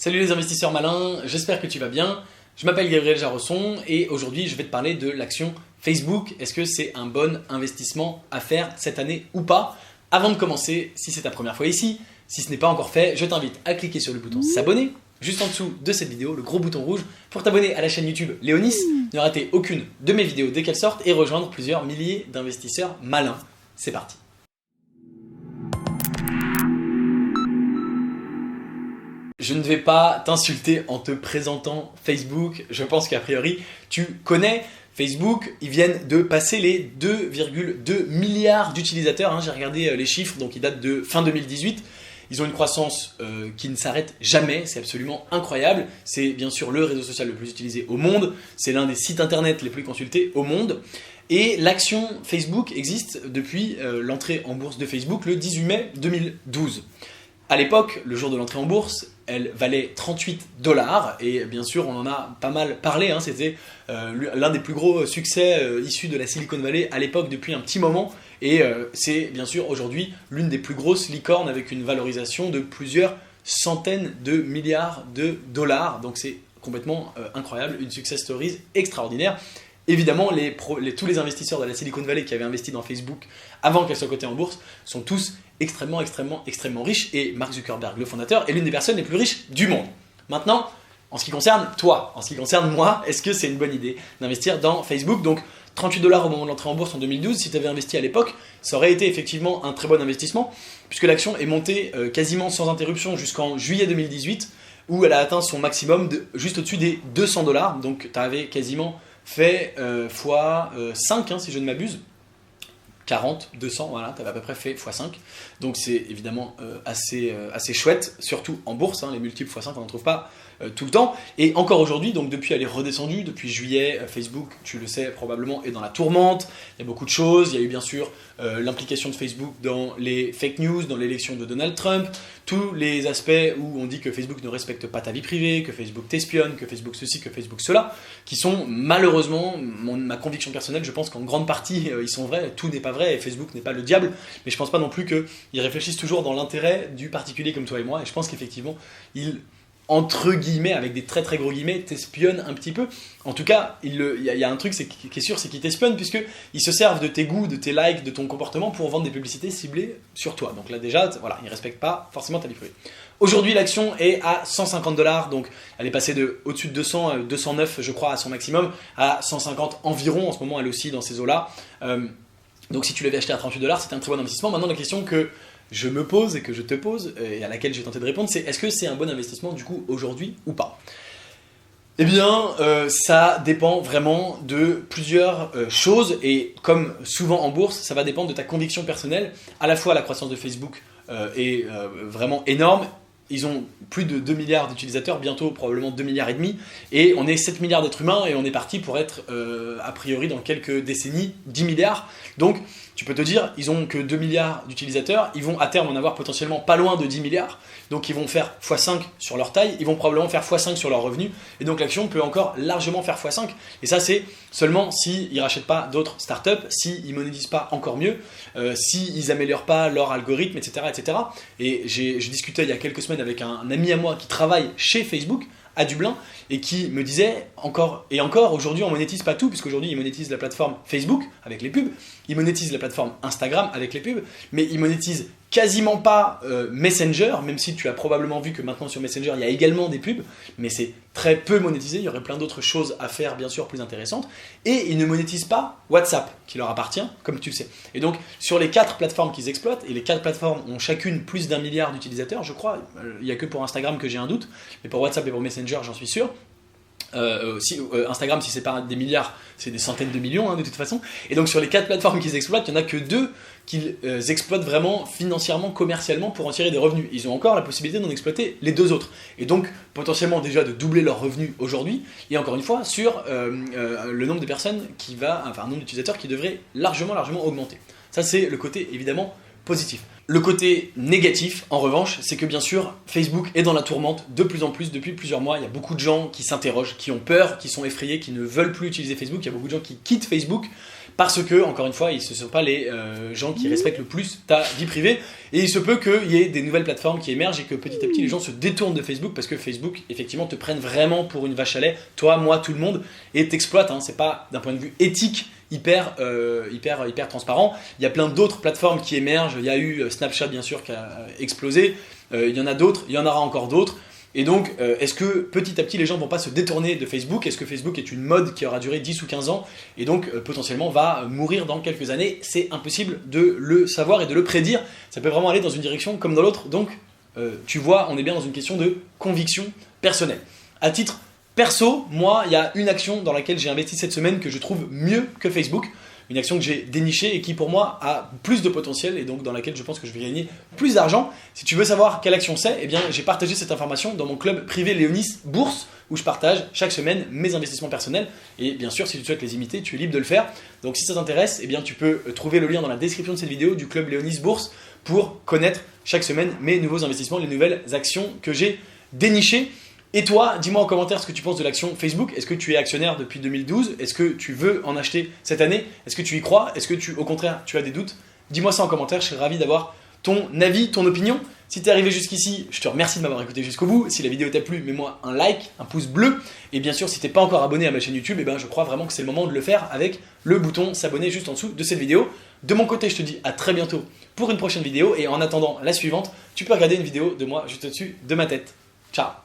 Salut les investisseurs malins, j'espère que tu vas bien. Je m'appelle Gabriel Jarosson et aujourd'hui je vais te parler de l'action Facebook. Est-ce que c'est un bon investissement à faire cette année ou pas? Avant de commencer, si c'est ta première fois ici, si ce n'est pas encore fait, je t'invite à cliquer sur le bouton s'abonner juste en dessous de cette vidéo, le gros bouton rouge, pour t'abonner à la chaîne YouTube Léonis, ne rater aucune de mes vidéos dès qu'elles sortent et rejoindre plusieurs milliers d'investisseurs malins. C'est parti. Je ne vais pas t'insulter en te présentant Facebook, je pense qu'a priori tu connais Facebook, ils viennent de passer les 2,2 milliards d'utilisateurs, j'ai regardé les chiffres, donc ils datent de fin 2018. Ils ont une croissance qui ne s'arrête jamais, c'est absolument incroyable. C'est bien sûr le réseau social le plus utilisé au monde, c'est l'un des sites internet les plus consultés au monde. Et l'action Facebook existe depuis l'entrée en bourse de Facebook le 18 mai 2012. À l'époque, le jour de l'entrée en bourse, elle valait 38 $ et bien sûr on en a pas mal parlé, c'était l'un des plus gros succès issus de la Silicon Valley à l'époque depuis un petit moment et c'est bien sûr aujourd'hui l'une des plus grosses licornes avec une valorisation de plusieurs centaines de milliards de dollars, donc c'est complètement incroyable, une success story extraordinaire. Évidemment, tous les investisseurs de la Silicon Valley qui avaient investi dans Facebook avant qu'elle soit cotée en bourse sont tous extrêmement riches et Mark Zuckerberg, le fondateur, est l'une des personnes les plus riches du monde. Maintenant, en ce qui concerne toi, en ce qui concerne moi, est-ce que c'est une bonne idée d'investir dans Facebook? Donc 38 $ au moment de l'entrée en bourse en 2012, si tu avais investi à l'époque, ça aurait été effectivement un très bon investissement puisque l'action est montée quasiment sans interruption jusqu'en juillet 2018 où elle a atteint son maximum de juste au-dessus des 200 $, donc tu avais quasiment fait fois 5 si je ne m'abuse, 40, 200, voilà, tu avais à peu près fait x5, donc c'est évidemment assez chouette, surtout en bourse, les multiples x5 on n'en trouve pas tout le temps, et encore aujourd'hui, donc depuis elle est redescendue, depuis juillet, Facebook, tu le sais probablement, est dans la tourmente, il y a beaucoup de choses, il y a eu bien sûr l'implication de Facebook dans les fake news, dans l'élection de Donald Trump, tous les aspects où on dit que Facebook ne respecte pas ta vie privée, que Facebook t'espionne, que Facebook ceci, que Facebook cela, qui sont malheureusement, ma conviction personnelle, je pense qu'en grande partie ils sont vrais, tout n'est pas vrai et Facebook n'est pas le diable, mais je pense pas non plus qu'ils réfléchissent toujours dans l'intérêt du particulier comme toi et moi, et je pense qu'effectivement ils, entre guillemets, avec des très très gros guillemets, t'espionnent un petit peu. En tout cas, il y a un truc qui est sûr, c'est qu'ils t'espionnent puisqu'ils se servent de tes goûts, de tes likes, de ton comportement pour vendre des publicités ciblées sur toi. Donc là déjà, voilà, ils ne respectent pas forcément ta vie privée. Aujourd'hui, l'action est à 150 $, donc elle est passée de au-dessus de 200, 209 je crois à son maximum, à 150 environ. En ce moment, elle aussi dans ces eaux-là. Donc si tu l'avais acheté à 38 $, c'était un très bon investissement. Maintenant, la question que je me pose et que je te pose et à laquelle je vais tenter de répondre, c'est est-ce que c'est un bon investissement du coup aujourd'hui ou pas? Eh bien, ça dépend vraiment de plusieurs choses et comme souvent en bourse, ça va dépendre de ta conviction personnelle. À la fois la croissance de Facebook est vraiment énorme. Ils ont plus de 2 milliards d'utilisateurs, bientôt probablement 2 milliards et demi, et on est 7 milliards d'êtres humains et on est parti pour être a priori dans quelques décennies 10 milliards. Donc tu peux te dire, ils ont que 2 milliards d'utilisateurs, ils vont à terme en avoir potentiellement pas loin de 10 milliards, donc ils vont faire x5 sur leur taille, ils vont probablement faire x5 sur leurs revenus, et donc l'action peut encore largement faire x5, et ça c'est seulement s'ils ne rachètent pas d'autres startups, s'ils ne monétisent pas encore mieux, s'ils n'améliorent pas leur algorithme, etc. etc. Et je discutais il y a quelques semaines avec un ami à moi qui travaille chez Facebook, à Dublin, et qui me disait encore aujourd'hui on monétise pas tout, puisqu'aujourd'hui ils monétisent la plateforme Facebook avec les pubs, ils monétisent la plateforme Instagram avec les pubs, mais ils monétisent quasiment pas Messenger, même si tu as probablement vu que maintenant sur Messenger il y a également des pubs, mais c'est très peu monétisé, il y aurait plein d'autres choses à faire bien sûr plus intéressantes, et ils ne monétisent pas WhatsApp qui leur appartient, comme tu le sais. Et donc sur les 4 plateformes qu'ils exploitent, et les 4 plateformes ont chacune plus d'1 milliard d'utilisateurs je crois, il n'y a que pour Instagram que j'ai un doute, mais pour WhatsApp et pour Messenger j'en suis sûr. Instagram, si c'est pas des milliards, c'est des centaines de millions de toute façon. Et donc sur les 4 plateformes qu'ils exploitent, il n'y en a que 2 qu'ils exploitent vraiment financièrement, commercialement pour en tirer des revenus. Ils ont encore la possibilité d'en exploiter les 2 autres. Et donc potentiellement déjà de doubler leurs revenus aujourd'hui. Et encore une fois sur le nombre de personnes un nombre d'utilisateurs qui devrait largement augmenter. Ça c'est le côté évidemment positif. Le côté négatif, en revanche, c'est que bien sûr, Facebook est dans la tourmente de plus en plus depuis plusieurs mois. Il y a beaucoup de gens qui s'interrogent, qui ont peur, qui sont effrayés, qui ne veulent plus utiliser Facebook. Il y a beaucoup de gens qui quittent Facebook parce que, encore une fois, ils ne sont pas les gens qui respectent le plus ta vie privée. Et il se peut qu'il y ait des nouvelles plateformes qui émergent et que petit à petit les gens se détournent de Facebook parce que Facebook, effectivement, te prenne vraiment pour une vache à lait, toi, moi, tout le monde, et t'exploite. Hein. C'est pas d'un point de vue éthique hyper transparent. Il y a plein d'autres plateformes qui émergent. Il y a eu Snapchat, bien sûr, qui a explosé. Il y en a d'autres, il y en aura encore d'autres. Et donc, est-ce que petit à petit les gens vont pas se détourner de Facebook? Est-ce que Facebook est une mode qui aura duré 10 ou 15 ans et donc potentiellement va mourir dans quelques années? C'est impossible de le savoir et de le prédire. Ça peut vraiment aller dans une direction comme dans l'autre. Donc, tu vois, on est bien dans une question de conviction personnelle. À titre perso, moi, il y a une action dans laquelle j'ai investi cette semaine que je trouve mieux que Facebook. Une action que j'ai dénichée et qui pour moi a plus de potentiel et donc dans laquelle je pense que je vais gagner plus d'argent. Si tu veux savoir quelle action c'est, eh bien j'ai partagé cette information dans mon club privé Léonis Bourse où je partage chaque semaine mes investissements personnels et bien sûr si tu souhaites les imiter, tu es libre de le faire. Donc si ça t'intéresse, eh bien tu peux trouver le lien dans la description de cette vidéo du club Léonis Bourse pour connaître chaque semaine mes nouveaux investissements, les nouvelles actions que j'ai dénichées. Et toi, dis-moi en commentaire ce que tu penses de l'action Facebook. Est-ce que tu es actionnaire depuis 2012? Est-ce que tu veux en acheter cette année? Est-ce que tu y crois? Est-ce que au contraire, tu as des doutes? Dis-moi ça en commentaire, je serais ravi d'avoir ton avis, ton opinion. Si tu es arrivé jusqu'ici, je te remercie de m'avoir écouté jusqu'au bout. Si la vidéo t'a plu, mets-moi un like, un pouce bleu. Et bien sûr, si tu n'es pas encore abonné à ma chaîne YouTube, eh ben, je crois vraiment que c'est le moment de le faire avec le bouton s'abonner juste en dessous de cette vidéo. De mon côté, je te dis à très bientôt pour une prochaine vidéo. Et en attendant la suivante, tu peux regarder une vidéo de moi juste au-dessus de ma tête. Ciao!